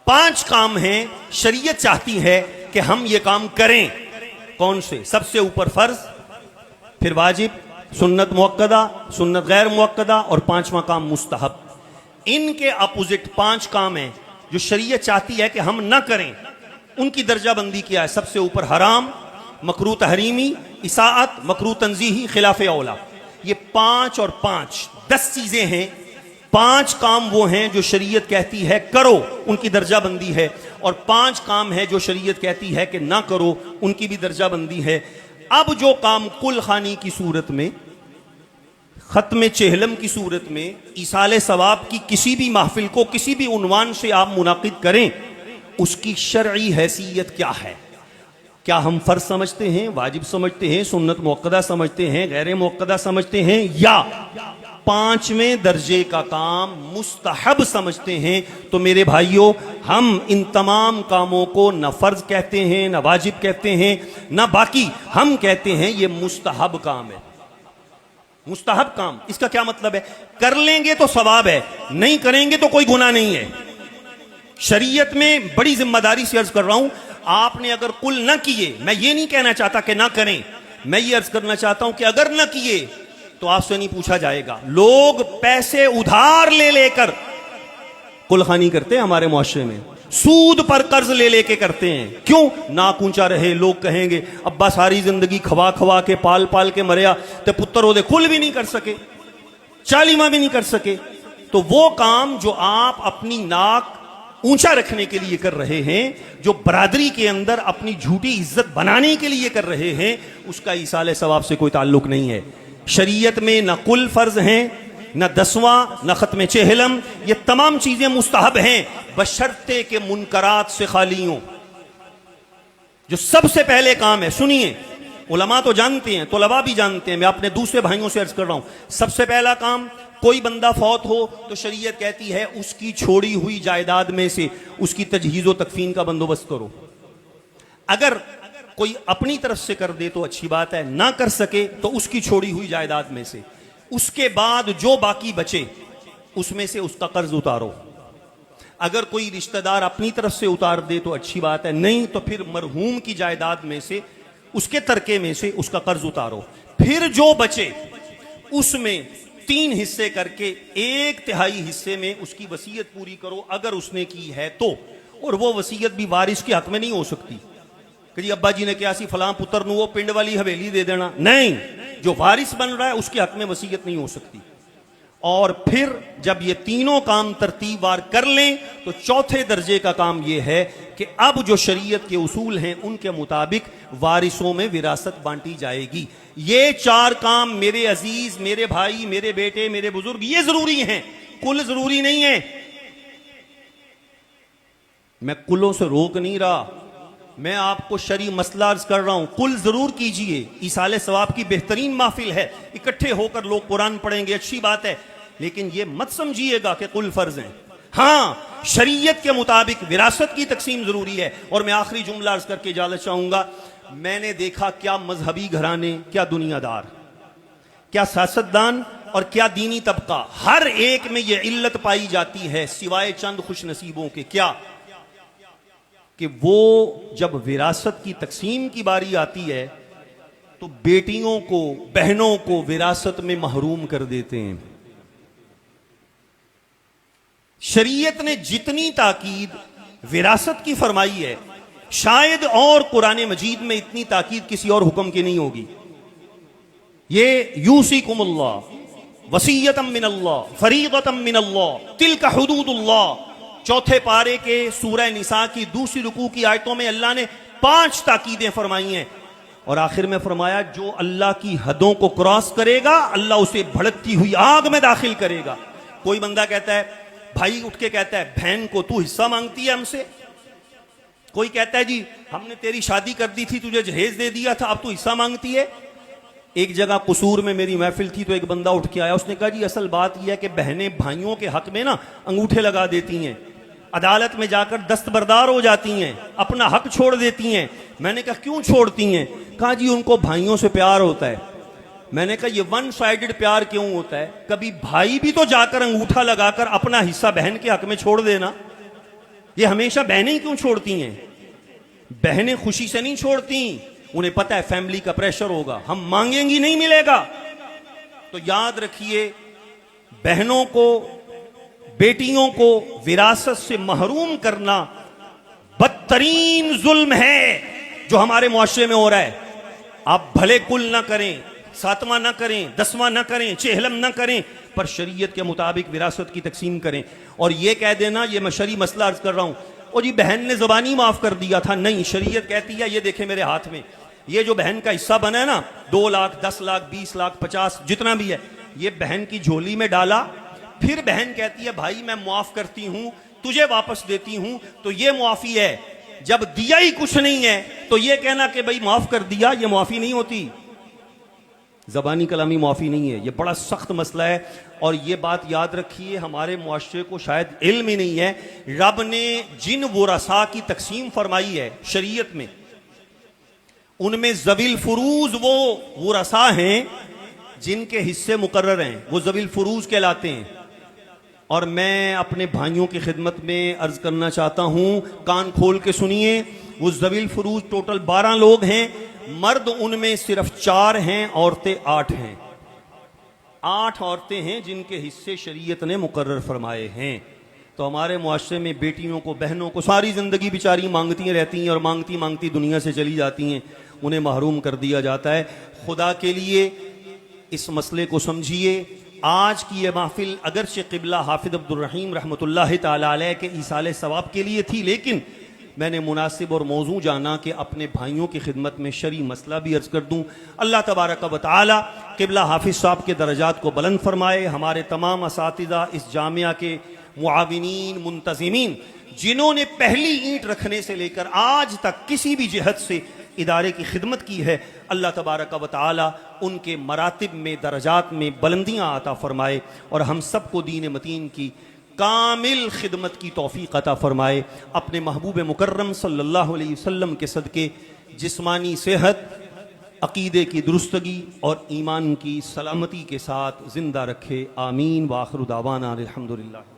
5 काम हैं शरीयत चाहती है कि हम ये काम करें। कौन से? सबसे ऊपर फर्ज, फिर वाजिब, सुन्नत मुअक्कदा, सुन्नत गैर मुअक्कदा और 5वां काम मुस्तहब। इनके अपोजिट 5 काम हैं जो शरीयत चाहती है कि हम ना करें। उनकी दर्जाबंदी क्या है? सबसे ऊपर हराम, मकरू तहरीमी, इसाअत, मकरू तंजीही, खिलाफ औला। ये 5 और 5 10 चीजें हैं। 5 काम वो हैं जो शरीयत कहती है करो, उनकी दर्जाबंदी है, और 5 काम है जो शरीयत कहती है कि ना करो, उनकी भी दर्जाबंदी है। अब जो काम कुल खानी की सूरत में, खत्म चेहलम की सूरत में, इसाले सवाब की किसी भी महफिल को किसी भी उन्वान से आप मुनाकिद करें, उसकी शरई हैसियत क्या है? क्या हम फर्ज समझते हैं, वाजिब समझते हैं, सुन्नत मुअक्कदा समझते हैं, गैर मुअक्कदा समझते हैं, या 5वें दर्जे का काम मुस्तहब समझते हैं? तो मेरे भाइयों, हम इन तमाम कामों को न फर्ज कहते हैं, न वाजिब कहते हैं, न बाकी, हम कहते हैं ये मुस्तहब काम है। मुस्तहब काम, इसका क्या मतलब है? कर लेंगे तो सवाब है, नहीं करेंगे तो कोई गुनाह नहीं है। शरीयत में बड़ी जिम्मेदारी से अर्ज कर रहा हूं, आपने अगर कुल न किए, मैं ये नहीं कहना चाहता कि ना करें, मैं ये अर्ज करना चाहता हूं कि अगर न किए तो आपसे नहीं पूछा जाएगा। लोग पैसे उधार ले लेकर कुलखानी करते हैं हमारे मुआशरे में, सूद पर कर्ज ले लेके करते हैं। क्यों? नाक ऊंचा रहे, लोग कहेंगे अब्बा सारी जिंदगी खवा खवा के पाल पाल के मरिया, ते पुत्र ओदे कुल भी नहीं कर सके, चालीमा भी नहीं कर सके। तो वो काम जो आप अपनी नाक ऊंचा रखने के लिए कर रहे हैं, जो बरादरी के अंदर अपनी झूठी इज्जत बनाने के लिए कर रहे हैं, उसका इसाले सवाब से कोई ताल्लुक नहीं है। शरीयत में न कुल फर्ज हैं, न 10वां, न खत्म चेहलम, ये तमाम चीजें मुस्तहब हैं, बशर्ते के मुनकरात से खाली हों। जो सबसे पहले काम है, सुनिए, उलमा तो जानते हैं, तलबा भी जानते हैं, मैं अपने दूसरे भाइयों से अर्ज कर रहा हूं। सबसे पहला काम, कोई बंदा फौत हो तो शरीयत कहती है उसकी छोड़ी हुई जायदाद में से उसकी तजहीज़ो तकफीन का बंदोबस्त करो। अगर कोई अपनी तरफ से कर दे तो अच्छी बात है, ना कर सके तो उसकी छोड़ी हुई जायदाद में से, उसके बाद जो बाकी बचे उसमें से उसका कर्ज उतारो। अगर कोई रिश्तेदार अपनी तरफ से उतार दे तो अच्छी बात है, नहीं तो फिर मरहूम की जायदाद में से, उसके तरके में से उसका कर्ज उतारो। फिर जो बचे उसमें 3 हिस्से करके 1/3 हिस्से में उसकी वसीयत पूरी करो, अगर उसने की है तो। और वो वसीयत भी वारिस के हक में नहीं हो सकती कि जी अब्बा जी ने क्या सी फलां पुत्र नु वो पिंड वाली हवेली दे देना, नहीं, जो वारिस बन रहा है उसके हक में वसीयत नहीं हो सकती। और फिर जब ये तीनों काम तरतीबवार कर लें तो चौथे दर्जे का काम यह है कि अब जो शरीयत के उसूल हैं उनके मुताबिक वारिसों में विरासत बांटी जाएगी। ये 4 काम मेरे अजीज, मेरे भाई, मेरे बेटे, मेरे बुजुर्ग, ये जरूरी हैं, कुल जरूरी नहीं है। मैं कुलों से रोक नहीं रहा, मैं आपको शरी मसला अर्ज कर रहा हूं। कुल जरूर कीजिए, इसाले सवाब की बेहतरीन महफिल है, इकट्ठे होकर लोग कुरान पढ़ेंगे, अच्छी बात है, लेकिन यह मत समझिएगा कि कुल फर्ज हैं। हां, शरीयत के मुताबिक विरासत की तकसीम जरूरी है। और मैं आखिरी जुमला अर्ज करके इजाजत चाहूंगा, मैंने देखा क्या मजहबी घराने, क्या दुनियादार, क्या सियासतदान और क्या दीनी तबका, हर एक में यह इल्लत पाई जाती है सिवाय चंद खुश नसीबों के, क्या कि वो जब विरासत की तकसीम की बारी आती है तो बेटियों को, बहनों को विरासत में महरूम कर देते हैं। शरीयत ने जितनी ताकीद विरासत की फरमाई है, शायद और कुरान मजीद में इतनी ताकीद किसी और हुक्म की नहीं होगी। ये यूसीकुमुल्लाह वसीयतम मिनल्लाह फरीदतम मिनल्लाह तिल्का हुदूदुल्लाह, चौथे पारे के सूरह निसा की दूसरी रुकू की आयतों में अल्लाह ने 5 ताकीदें फरमाई हैं, और आखिर में फरमाया जो अल्लाह की हदों को क्रॉस करेगा अल्लाह उसे भड़कती हुई आग में दाखिल करेगा। कोई बंदा कहता है, भाई उठ के कहता है बहन को तू हिस्सा मांगती है हमसे। कोई कहता है जी हमने तेरी शादी कर दी थी, तुझे जहेज दे दिया था, अब तू हिस्सा मांगती है। एक जगह कसूर में मेरी महफिल थी तो एक बंदा उठ के आया, उसने कहा जी असल बात यह है कि बहनें भाइयों के हक में ना अंगूठे लगा देती हैं, अदालत में जाकर दस्तबरदार हो जाती हैं, अपना हक छोड़ देती हैं। मैंने कहा क्यों छोड़ती हैं? कहा जी उनको भाइयों से प्यार होता है। मैंने कहा ये 1 साइडेड प्यार क्यों होता है? कभी भाई भी तो जाकर अंगूठा लगाकर अपना हिस्सा बहन के हक में छोड़ देना, ये हमेशा बहनें ही क्यों छोड़ती हैं? बहनें खुशी से नहीं छोड़ती, उन्हें पता है फैमिली का प्रेशर होगा, हम मांगेंगी नहीं मिलेगा। तो याद रखिए, बहनों को, बेटियों को विरासत से महरूम करना बदतरीन जुल्म है जो हमारे मुआशरे में हो रहा है। आप भले कुल ना करें, सातवां ना करें, 10वां ना करें, चेहलम ना करें, पर शरीयत के मुताबिक विरासत की तकसीम करें। और यह कह देना ये मैं शरी मसला अर्ज कर रहा हूं, और जी बहन ने ज़बानी माफ कर दिया था, नहीं, शरीयत कहती है, ये देखे मेरे हाथ में, ये जो बहन का हिस्सा बना है ना, 2 लाख, 10 लाख, 20 लाख, 50, जितना भी है, ये बहन की झोली में डाला। फिर बहन कहती है भाई मैं माफ करती हूं, तुझे वापस देती हूं, तो ये मुआफी है। जब दिया ही कुछ नहीं है तो ये कहना कि भाई माफ कर दिया, ये मुआफी नहीं होती, ज़बानी कलामी मुआफी नहीं है। ये बड़ा सख्त मसला है, और ये बात याद रखिए, हमारे मुआशरे को शायद इल्म ही नहीं है, रब ने जिन वरसा की तकसीम फरमाई है शरीयत में, उनमें ज़विल फुरूज वो वरसा हैं जिनके हिस्से मुकर्रर हैं, वो ज़विल फुरूज कहलाते हैं। और मैं अपने भाइयों की खिदमत में अर्ज करना चाहता हूं, कान खोल के सुनिए, वो ज़विल फुरूज टोटल 12 लोग हैं, मर्द उनमें सिर्फ 4 हैं, औरतें 8 हैं। 8 औरतें हैं जिनके हिस्से शरीयत ने मुकर्रर फरमाए हैं। तो हमारे मुआशरे में बेटियों को, बहनों को सारी जिंदगी बेचारी मांगती रहती हैं और मांगती मांगती दुनिया से चली जाती हैं, उन्हें महरूम कर दिया जाता है। खुदा के लिए इस मसले को समझिए। आज की ये महफिल अगरचे क़िबला हाफिज़ अब्दुल रहीम रहमतुल्लाह ताला अलैह के ईसाले सवाब के लिए थी, लेकिन मैंने मुनासिब और मौजू जाना कि अपने भाइयों की खिदमत में शरी मसला भी अर्ज कर दूं। अल्लाह तबारक व तआला क़िबला हाफिज़ साहब के दरजात को बुलंद फरमाए। हमारे तमाम असातिज़ा, इस जामिया के मुआविनीन, मुंतज़िमीन, जिन्होंने पहली ईंट रखने से लेकर आज तक किसी भी जिहत से इदारे की खिदमत की है, अल्लाह तबारक व तआला उनके मरातिब में, दरजात में बुलंदियाँ अता फरमाए, और हम सबको दीन मतीन की कामिल खिदमत की तौफीक अता फरमाए। अपने महबूब मुकर्रम सल्लल्लाहु अलैहि वसल्लम के सदके जिस्मानी सेहत, अकीदे की दुरुस्तगी और ईमान की सलामती के साथ ज़िंदा रखे। आमीन। व आखिरु दावाना अल्हम्दुलिल्लाह।